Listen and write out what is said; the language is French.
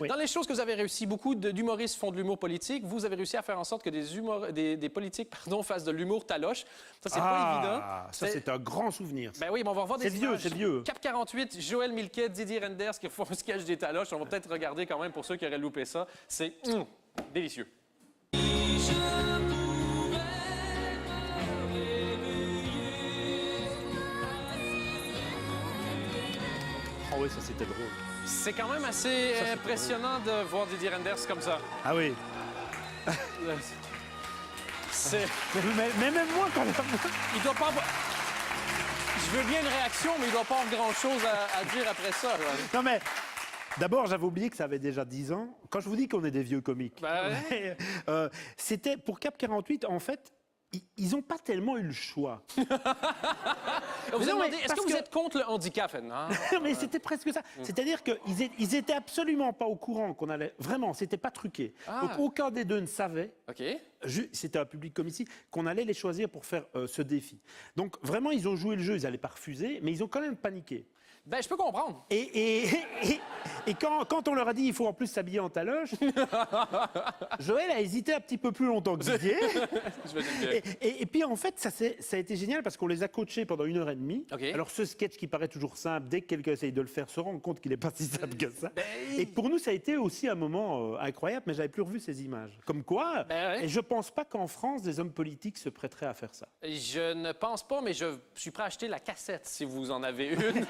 Oui. Dans les choses que vous avez réussi, beaucoup d'humoristes font de l'humour politique. Vous avez réussi à faire en sorte que des politiques fassent de l'humour taloche. Ça, c'est pas évident. Ça, c'est un grand souvenir. Ben oui, mais on va revoir des images. C'est vieux. Cap 48, Joël Milquet, Didier Renders qui font un sketch des taloches. On va peut-être regarder quand même pour ceux qui auraient loupé ça. C'est délicieux. Ah oui, ça, c'était drôle. C'est quand même assez impressionnant de voir Didier Renders comme ça. Ah oui. C'est... Mais même moi, quand même. Il doit pas... Je veux bien une réaction, mais il doit pas avoir grand-chose à dire après ça. Là. Non, mais d'abord, j'avais oublié que ça avait déjà 10 ans. Quand je vous dis qu'on est des vieux comiques, c'était pour Cap 48, en fait, ils n'ont pas tellement eu le choix. Est-ce que vous êtes contre le handicap, non? Mais c'était presque ça. C'est-à-dire qu'ils étaient absolument pas au courant qu'on allait... Vraiment, c'était pas truqué. Donc, aucun des deux ne savait, c'était un public comme ici, qu'on allait les choisir pour faire ce défi. Donc, vraiment, ils ont joué le jeu, ils n'allaient pas refuser, mais ils ont quand même paniqué. Ben, je peux comprendre. Et quand on leur a dit il faut en plus s'habiller en taloche, Joël a hésité un petit peu plus longtemps que Didier. Et puis en fait, ça a été génial parce qu'on les a coachés pendant 1h30. Alors ce sketch qui paraît toujours simple, dès que quelqu'un essaye de le faire, se rend compte qu'il n'est pas si simple que ça. Et pour nous, ça a été aussi un moment incroyable, mais j'avais plus revu ces images. Comme quoi, et je pense pas qu'en France, des hommes politiques se prêteraient à faire ça. Je ne pense pas, mais je suis prêt à acheter la cassette si vous en avez une.